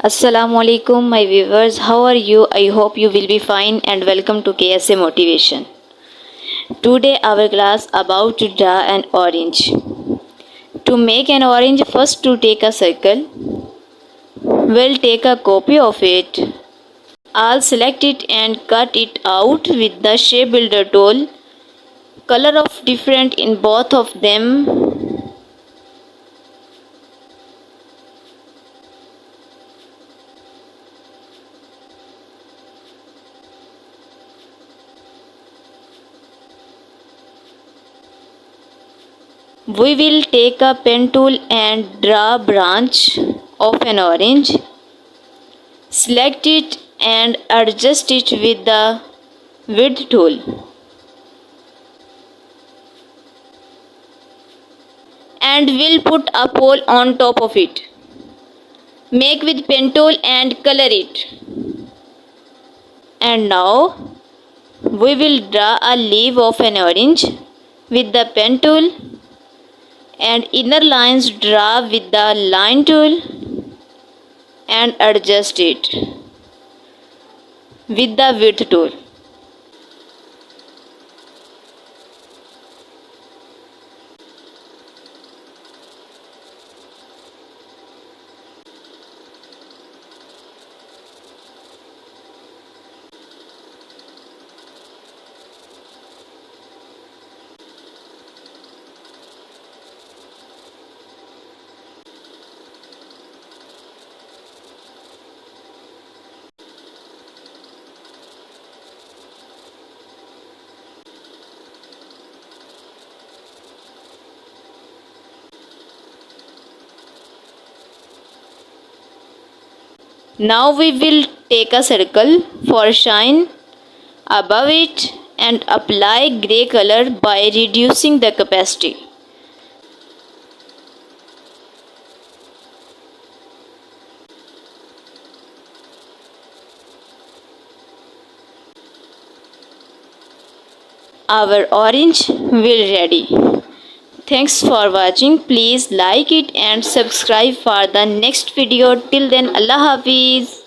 Assalamu alaikum my viewers, how are you? I hope you will be fine and welcome to KSA Motivation. Today our class about to draw an orange. To make an orange, first to take a circle. We'll take a copy of it. I'll select it and cut it out with the shape builder tool. Color of different in both of them. We will take a pen tool and draw a branch of an orange. Select it and adjust it with the width tool. And we'll put a pole on top of it. Make with pen tool and color it. And now we will draw a leaf of an orange with the pen tool and inner lines draw with the line tool and adjust it with the width tool. Now we will take a circle for shine above it and apply grey color by reducing the opacity. Our orange will ready. Thanks for watching. Please like it and subscribe for the next video. Till then, Allah Hafiz.